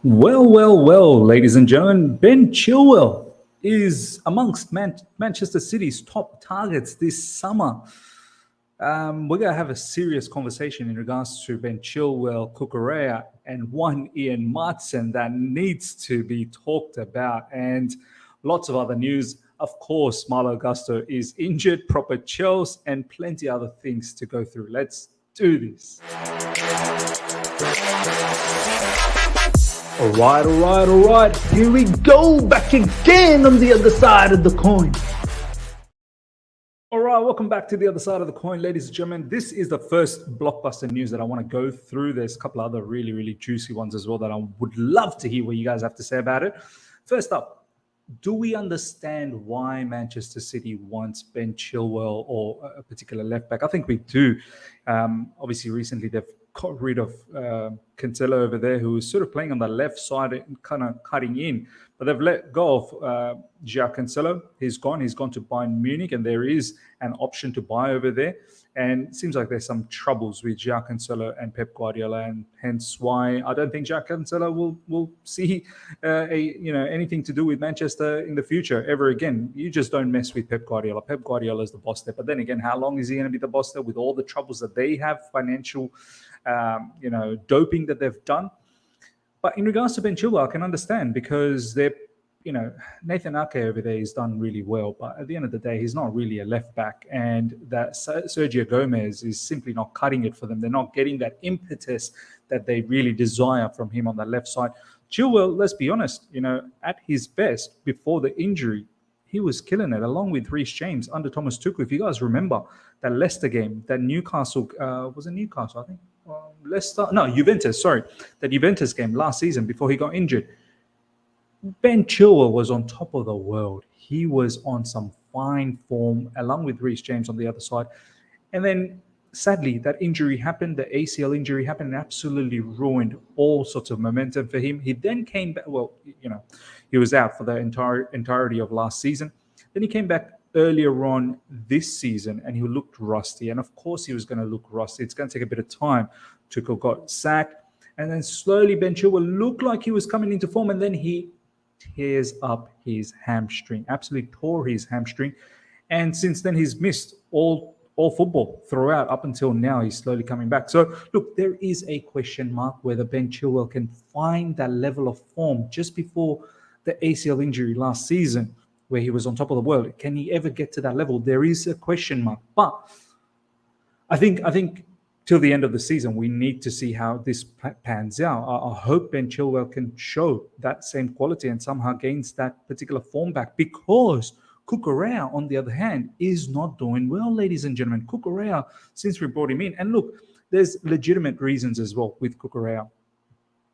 Well, ladies and gentlemen, Ben Chilwell is amongst Manchester City's top targets this summer. We're going to have a serious conversation in regards to Ben Chilwell, Cucurella, and one Ian Maatsen that needs to be talked about, and lots of other news. Of course, Malo Gusto is injured, proper chills, and plenty other things to go through. Let's do this. All right. Here we go, back again on the other side of the coin. All right, welcome back to the other side of the coin, ladies and gentlemen. This is the first blockbuster news that I want to go through. There's a couple other really juicy ones as well that I would love to hear what you guys have to say about it. First up, do we understand why Manchester City wants Ben Chilwell or a particular left back? I think we do. Obviously, recently they've got rid of Kante over there, who was sort of playing on the left side and kind of cutting in. But they've let go of João Cancelo. He's gone to Bayern Munich, and there is an option to buy over there. And it seems like there's some troubles with João Cancelo and Pep Guardiola, and hence why I don't think João Cancelo will see anything to do with Manchester in the future ever again. You just don't mess with Pep Guardiola. Pep Guardiola is the boss there. But then again, how long is he going to be the boss there with all the troubles that they have, financial, doping that they've done? But in regards to Ben Chilwell, I can understand because Nathan Ake over there has done really well. But at the end of the day, he's not really a left back. And that Sergio Gomez is simply not cutting it for them. They're not getting that impetus that they really desire from him on the left side. Chilwell, let's be honest, at his best before the injury, he was killing it along with Reece James under Thomas Tuchel. If you guys remember that Leicester game, that Newcastle, was it Newcastle, I think? Juventus, sorry. That Juventus game last season before he got injured. Ben Chilwell was on top of the world. He was on some fine form along with Reece James on the other side. And then sadly, that injury happened, the ACL injury happened, and absolutely ruined all sorts of momentum for him. He then came back, he was out for the entirety of last season. Then he came back earlier on this season, and he looked rusty. And of course, he was going to look rusty. It's going to take a bit of time. Tuchel got sacked, and then slowly Ben Chilwell looked like he was coming into form, and then he tears up his hamstring, absolutely tore his hamstring. And since then, he's missed all football throughout up until now. He's slowly coming back. So, look, there is a question mark whether Ben Chilwell can find that level of form just before the ACL injury last season, where he was on top of the world. Can he ever get to that level? There is a question mark. But I think till the end of the season, we need to see how this pans out. I hope Ben Chilwell can show that same quality and somehow gains that particular form back, because Cucurella, on the other hand, is not doing well, ladies and gentlemen. Cucurella, since we brought him in, and look, there's legitimate reasons as well with Cucurella.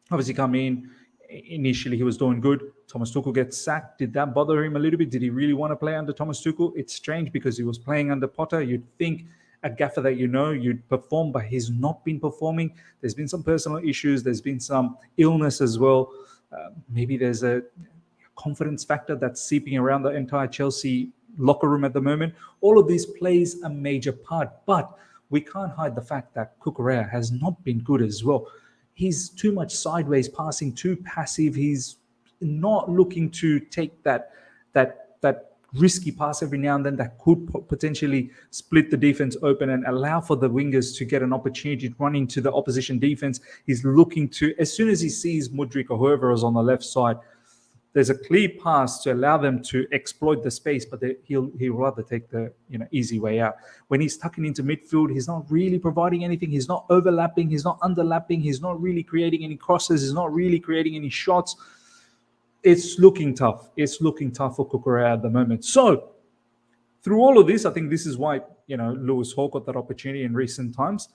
Obviously, come in, initially he was doing good. Thomas Tuchel gets sacked. Did that bother him a little bit? Did he really want to play under Thomas Tuchel? It's strange because he was playing under Potter. You'd think a gaffer that you'd perform, but he's not been performing. There's been some personal issues. There's been some illness as well. Maybe there's a confidence factor that's seeping around the entire Chelsea locker room at the moment. All of this plays a major part, but we can't hide the fact that Cucurella has not been good as well. He's too much sideways passing, too passive. He's not looking to take that risky pass every now and then that could potentially split the defense open and allow for the wingers to get an opportunity to run into the opposition defense. He's looking to, as soon as he sees Mudryk or whoever is on the left side, there's a clear pass to allow them to exploit the space, but he'll rather take the easy way out. When he's tucking into midfield, he's not really providing anything. He's not overlapping. He's not underlapping. He's not really creating any crosses. He's not really creating any shots. It's looking tough. It's looking tough for Cucurella at the moment. So, through all of this, I think this is why Lewis Hall got that opportunity in recent times.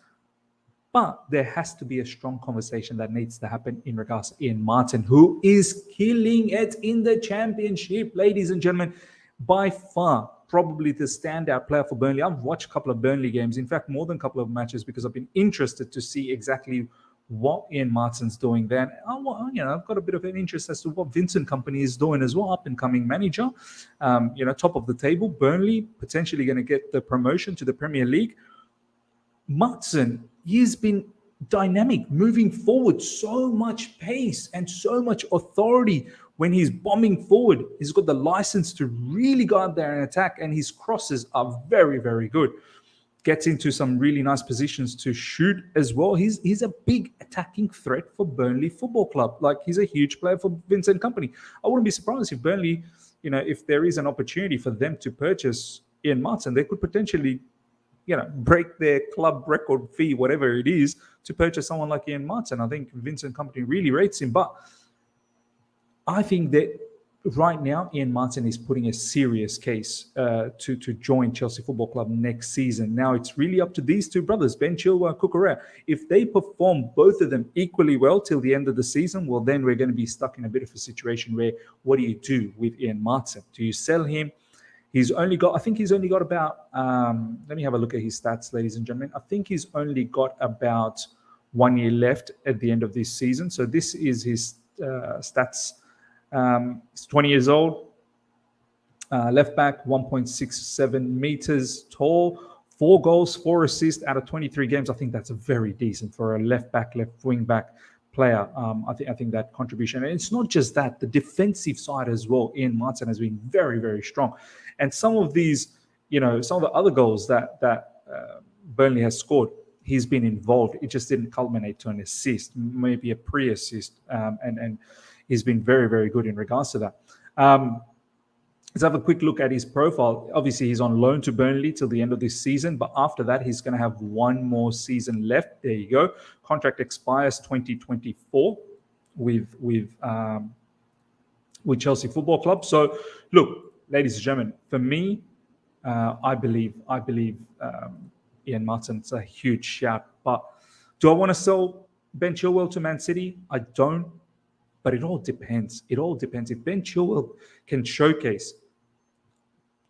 But there has to be a strong conversation that needs to happen in regards to Ian Maatsen, who is killing it in the championship, ladies and gentlemen. By far, probably the standout player for Burnley. I've watched a couple of Burnley games, in fact, more than a couple of matches, because I've been interested to see exactly what Ian Maatsen's doing there. I've got a bit of an interest as to what Vincent Kompany is doing as well, up-and-coming manager. Top of the table, Burnley potentially going to get the promotion to the Premier League. Maatsen, he's been dynamic, moving forward, so much pace and so much authority when he's bombing forward. He's got the license to really go out there and attack, and his crosses are very, very good. Gets into some really nice positions to shoot as well. He's a big attacking threat for Burnley Football Club. Like, he's a huge player for Vincent Kompany. I wouldn't be surprised if Burnley, if there is an opportunity for them to purchase Ian Maatsen, they could potentially, break their club record fee, whatever it is, to purchase someone like Ian Maatsen. I think Vincent Kompany really rates him. But I think that right now, Ian Maatsen is putting a serious case to join Chelsea Football Club next season. Now, it's really up to these two brothers, Ben Chilwell and Cucurella. If they perform, both of them, equally well till the end of the season, well, then we're going to be stuck in a bit of a situation where, what do you do with Ian Maatsen? Do you sell him? I think he's only got about, let me have a look at his stats, ladies and gentlemen. I think he's only got about 1 year left at the end of this season. So this is his stats. He's 20 years old, left back, 1.67 meters tall, 4 goals, 4 assists out of 23 games. I think that's a very decent for a left back, left wing back player. I think that contribution, and it's not just that, the defensive side as well. Ian Maatsen has been very, very strong, and some of these, some of the other goals that Burnley has scored, he's been involved. It just didn't culminate to an assist, maybe a pre-assist, and he's been very, very good in regards to that. Let's have a quick look at his profile. Obviously, he's on loan to Burnley till the end of this season, but after that, he's going to have 1 more season left. There you go. Contract expires 2024 with Chelsea Football Club. So, look, ladies and gentlemen, for me, I believe Ian Maatsen's a huge shout. But do I want to sell Ben Chilwell to Man City? I don't. But it all depends. It all depends. If Ben Chilwell can showcase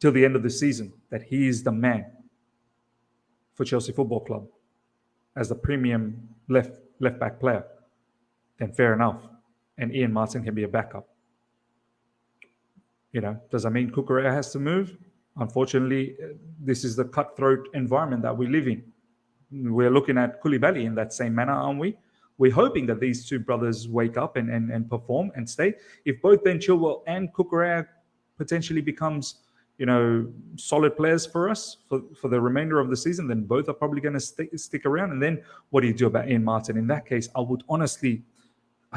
till the end of the season that he is the man for Chelsea Football Club as the premium left back player, then fair enough. And Ian Maatsen can be a backup. Does that mean Cucurella has to move? Unfortunately, this is the cutthroat environment that we live in. We're looking at Koulibaly in that same manner, aren't we? We're hoping that these two brothers wake up and perform and stay. If both Ben Chilwell and Cucurella potentially becomes, solid players for us for the remainder of the season, then both are probably going to stick around. And then what do you do about Ian Maatsen? In that case, I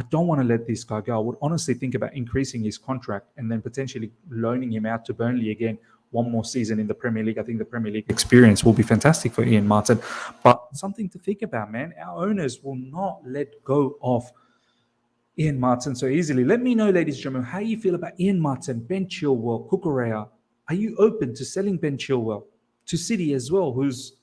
don't want to let this guy go. I would honestly think about increasing his contract and then potentially loaning him out to Burnley again. 1 more season in the Premier League. I think the Premier League experience will be fantastic for Ian Maatsen. But something to think about, man. Our owners will not let go of Ian Maatsen so easily. Let me know, ladies and gentlemen, how you feel about Ian Maatsen, Ben Chilwell, Cucurella. Are you open to selling Ben Chilwell to City as well, who's,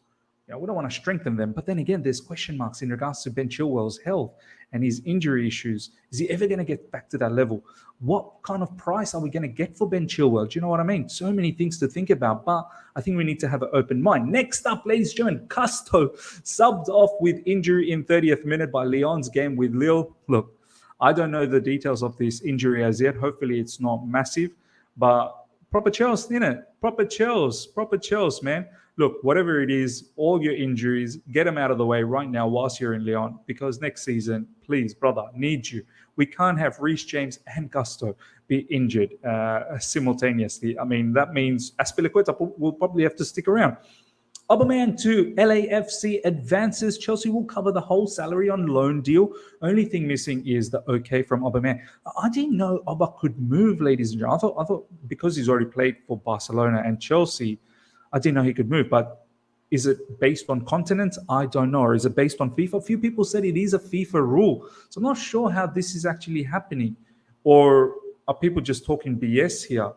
we don't want to strengthen them. But then again, there's question marks in regards to Ben Chilwell's health and his injury issues. Is he ever going to get back to that level? What kind of price are we going to get for Ben Chilwell? Do you know what I mean? So many things to think about, but I think we need to have an open mind. Next up, ladies and gentlemen, Gusto subbed off with injury in 30th minute by Lyon's game with Lille. Look, I don't know the details of this injury as yet. Hopefully it's not massive, but proper Chels, proper Chels, man. Look, whatever it is, all your injuries, get them out of the way right now whilst you're in Lyon, because next season, please, brother, need you. We can't have Reece James and Gusto be injured simultaneously. I mean, that means Azpilicueta will probably have to stick around. Aubameyang to LAFC advances. Chelsea will cover the whole salary on loan deal. Only thing missing is the okay from Aubameyang. I didn't know Aubameyang could move, ladies and gentlemen. I thought because he's already played for Barcelona and Chelsea, I didn't know he could move. But is it based on continents? I don't know. Or is it based on FIFA? A few people said it is a FIFA rule. So I'm not sure how this is actually happening. Or are people just talking BS here?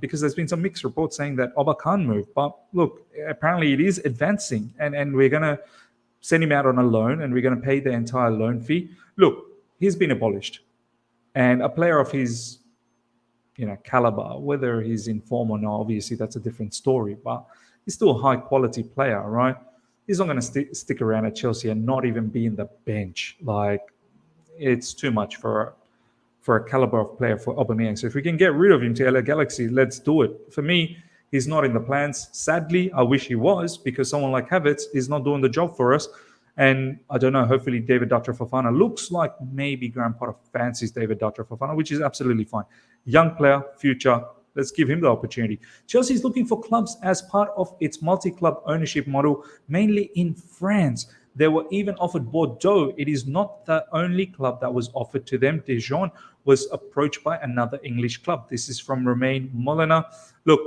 Because there's been some mixed reports saying that Aubameyang can't move. But look, apparently it is advancing. And we're going to send him out on a loan and we're going to pay the entire loan fee. Look, he's been abolished. And a player of his caliber, whether he's in form or not, obviously that's a different story. But he's still a high-quality player, right? He's not going to stick around at Chelsea and not even be in the bench. Like, it's too much for a caliber of player for Aubameyang. So if we can get rid of him to LA Galaxy, let's do it. For me, he's not in the plans. Sadly, I wish he was, because someone like Havertz is not doing the job for us. And I don't know, hopefully David Dutcher Fofana. Looks like maybe Graham Potter fancies David Dutcher Fofana, which is absolutely fine. Young player, future. Let's give him the opportunity. Chelsea is looking for clubs as part of its multi-club ownership model, mainly in France. They were even offered Bordeaux. It is not the only club that was offered to them. Dijon was approached by another English club. This is from Romain Molina. Look,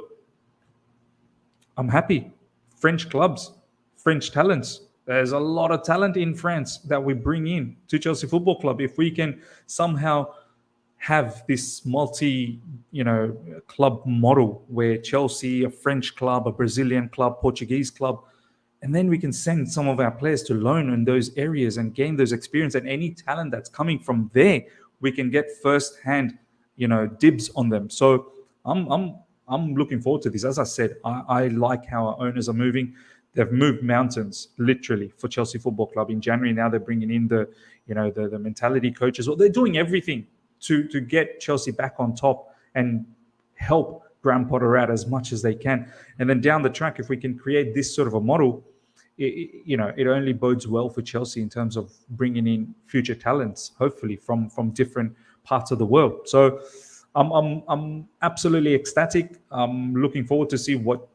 I'm happy. French clubs, French talents. There's a lot of talent in France that we bring in to Chelsea Football Club. If we can somehow have this club model where Chelsea, a French club, a Brazilian club, Portuguese club, and then we can send some of our players to loan in those areas and gain those experience, and any talent that's coming from there, we can get first-hand, dibs on them. So I'm looking forward to this. As I said, I like how our owners are moving. They've moved mountains, literally, for Chelsea Football Club. In January now, they're bringing in the mentality coaches. Well, they're doing everything to get Chelsea back on top and help Graham Potter out as much as they can. And then down the track, if we can create this sort of a model, it only bodes well for Chelsea in terms of bringing in future talents, hopefully from different parts of the world. So I'm absolutely ecstatic. I'm looking forward to see what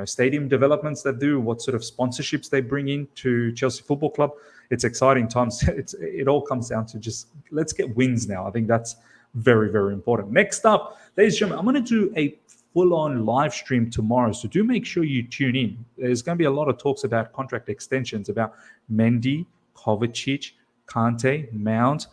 stadium developments they do, what sort of sponsorships they bring in to Chelsea Football Club. It's exciting times. It all comes down to just let's get wins now. I think that's very, very important. Next up, ladies and gentlemen, I'm going to do a full-on live stream tomorrow, so do make sure you tune in. There's going to be a lot of talks about contract extensions, about Mendy, Kovacic, Kante, Mount.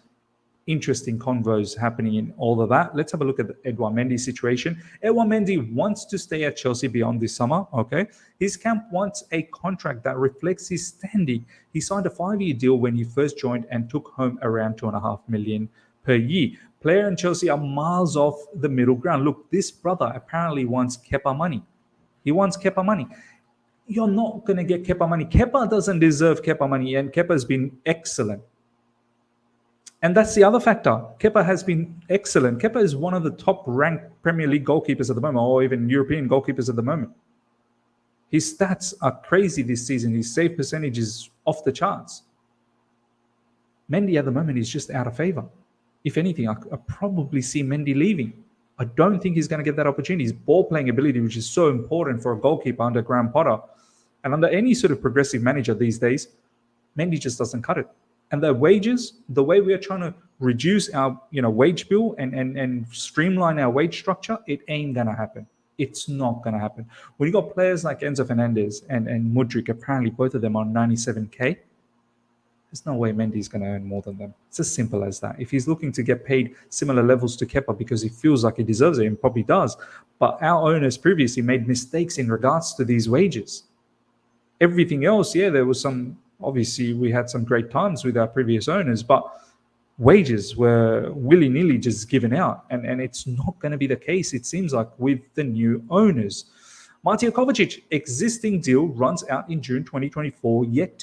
Interesting convos happening in all of that. Let's have a look at the Édouard Mendy situation. Édouard Mendy wants to stay at Chelsea beyond this summer, okay? His camp wants a contract that reflects his standing. He signed a 5-year deal when he first joined and took home around $2.5 million per year. Player and Chelsea are miles off the middle ground. Look, this brother apparently wants Kepa money. He wants Kepa money. You're not going to get Kepa money. Kepa doesn't deserve Kepa money, and Kepa has been excellent. And that's the other factor. Kepa has been excellent. Kepa is one of the top-ranked Premier League goalkeepers at the moment, or even European goalkeepers at the moment. His stats are crazy this season. His save percentage is off the charts. Mendy at the moment is just out of favour. If anything, I probably see Mendy leaving. I don't think he's going to get that opportunity. His ball-playing ability, which is so important for a goalkeeper under Graham Potter, and under any sort of progressive manager these days, Mendy just doesn't cut it. And the wages, the way we are trying to reduce our wage bill and streamline our wage structure, it ain't going to happen. It's not going to happen. When you got players like Enzo Fernandez and Mudryk, apparently both of them are 97K, there's no way Mendy's going to earn more than them. It's as simple as that. If he's looking to get paid similar levels to Kepa because he feels like he deserves it, and probably does, but our owners previously made mistakes in regards to these wages. Everything else, yeah, there was some, obviously we had some great times with our previous owners, but wages were willy-nilly just given out. And it's not going to be the case, it seems like, with the new owners. Mateo Kovacic, existing deal runs out in June 2024. Yet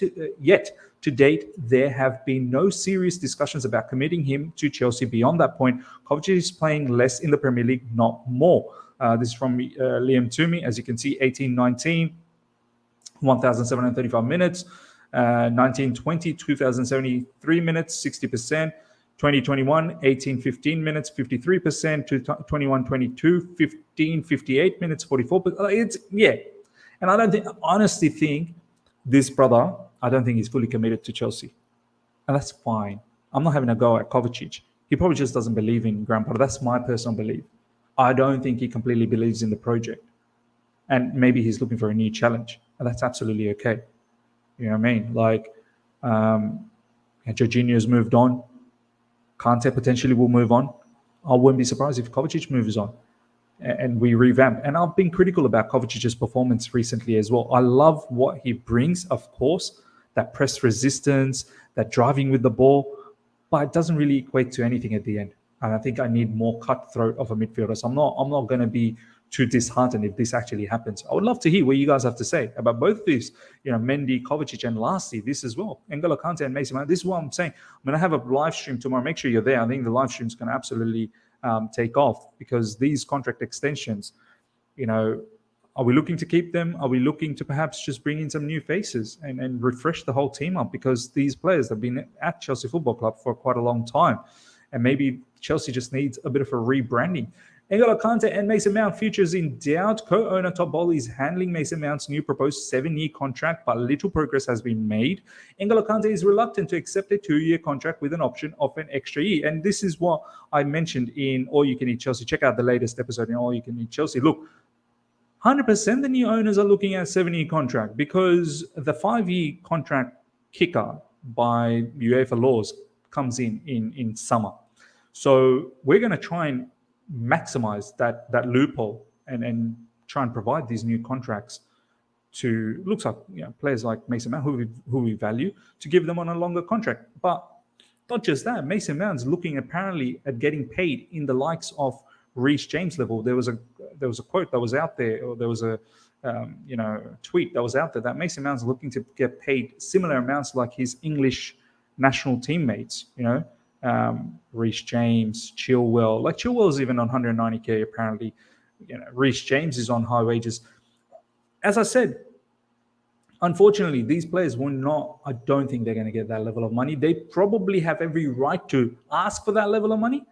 to date, there have been no serious discussions about committing him to Chelsea beyond that point. Kovacic is playing less in the Premier League, not more. This is from Liam Toomey. As you can see, 18-19, 1,735 minutes. 19-20, 2,073 minutes, 60%. 2021, 18-15 minutes, 53%. 21-22, 15-58 minutes, 44%. And I honestly think this brother, I don't think he's fully committed to Chelsea. And that's fine. I'm not having a go at Kovacic. He probably just doesn't believe in Graham Potter. That's my personal belief. I don't think he completely believes in the project. And maybe he's looking for a new challenge. And that's absolutely okay. You know what I mean? Like, Jorginho's moved on. Kante potentially will move on. I wouldn't be surprised if Kovacic moves on and we revamp. And I've been critical about Kovacic's performance recently as well. I love what he brings, of course, that press resistance, that driving with the ball, but it doesn't really equate to anything at the end. And I think I need more cutthroat of a midfielder. So I'm not going to be too disheartened if this actually happens. I would love to hear what you guys have to say about both of these, Mendy, Kovacic, and lastly, this as well, N'Golo Kante and Mason Mount. This is what I'm saying. I'm going to have a live stream tomorrow. Make sure you're there. I think the live stream is going to absolutely take off because these contract extensions, Are we looking to keep them? Are we looking to perhaps just bring in some new faces and refresh the whole team up? Because these players have been at Chelsea Football Club for quite a long time. And maybe Chelsea just needs a bit of a rebranding. N'Golo Kante and Mason Mount futures in doubt. Co-owner Todd Bowley is handling Mason Mount's new proposed 7-year contract, but little progress has been made. N'Golo Kante is reluctant to accept a 2-year contract with an option of an extra year. And this is what I mentioned in All You Can Eat Chelsea. Check out the latest episode in All You Can Eat Chelsea. Look, 100% the new owners are looking at a 7-year contract because the 5-year contract kicker by UEFA laws comes in summer. So we're going to try and maximize that loophole and try and provide these new contracts to, looks like, players like Mason Mount, who we value, to give them on a longer contract. But not just that, Mason Mount's looking apparently at getting paid in the likes of Reece James level. There was a quote that was out there, or there was a tweet that was out there that Mason Mount's looking to get paid similar amounts like his English national teammates. Reece James, Chilwell. Like Chilwell's even on 190k apparently. Reece James is on high wages. As I said, unfortunately, these players will not. I don't think they're going to get that level of money. They probably have every right to ask for that level of money,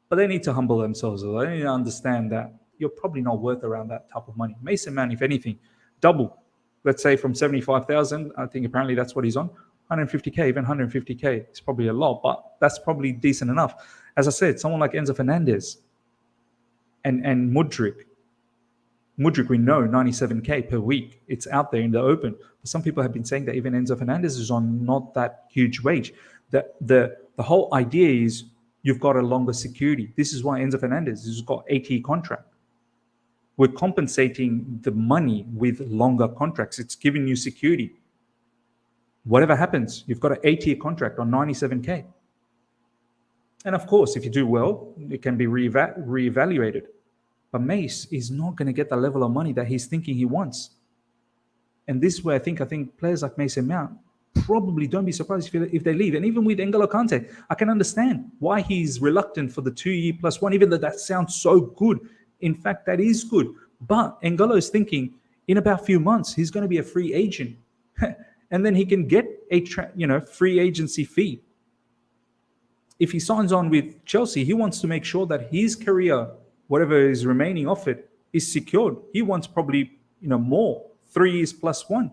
but they need to humble themselves. They need to understand that you're probably not worth around that type of money. Mason Mount, if anything, double. Let's say from 75,000. I think apparently that's what he's on. 150k, even 150k is probably a lot, but that's probably decent enough. As I said, someone like Enzo Fernandez and Mudryk, we know 97k per week. It's out there in the open. But some people have been saying that even Enzo Fernandez is on not that huge wage. The whole idea is you've got a longer security. This is why Enzo Fernandez has got 8-year contract. We're compensating the money with longer contracts. It's giving you security. Whatever happens, you've got an 8-year contract on 97k. And of course, if you do well, it can be reevaluated. But Mace is not going to get the level of money that he's thinking he wants. And this way, I think players like Mason Mount probably, don't be surprised if they leave. And even with N'Golo Kante, I can understand why he's reluctant for the 2-year plus 1, even though that sounds so good. In fact, that is good. But N'Golo is thinking in about a few months, he's going to be a free agent. And then he can get a free agency fee. If he signs on with Chelsea, he wants to make sure that his career, whatever is remaining of it, is secured. He wants probably more, 3 years plus 1.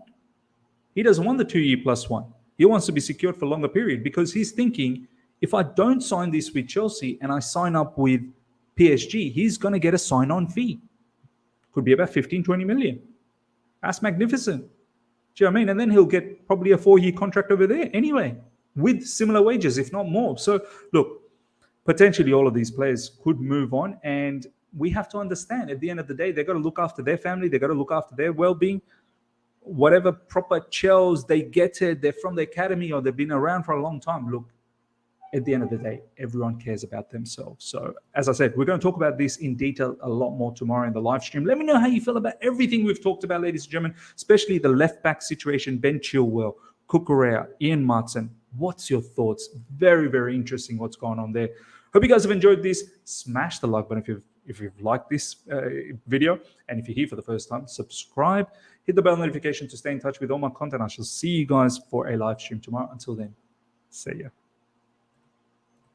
He doesn't want the 2-year plus 1. He wants to be secured for a longer period because he's thinking, if I don't sign this with Chelsea and I sign up with PSG, he's going to get a sign-on fee. Could be about 15, 20 million. That's magnificent. Do you know what I mean? And then he'll get probably a 4-year contract over there anyway, with similar wages, if not more. So look, potentially all of these players could move on, and we have to understand at the end of the day, they've got to look after their family. They've got to look after their well-being. Whatever proper Chels they get it, they're from the academy or they've been around for a long time. Look, at the end of the day, everyone cares about themselves. So as I said, we're going to talk about this in detail a lot more tomorrow in the live stream. Let me know how you feel about everything we've talked about, ladies and gentlemen, especially the left back situation, Ben Chilwell, Cucurella, Ian Maatsen. What's your thoughts? Very, very interesting what's going on there. Hope you guys have enjoyed this. Smash the like button if you've liked this video. And if you're here for the first time, subscribe. Hit the bell notification to stay in touch with all my content. I shall see you guys for a live stream tomorrow. Until then, see ya.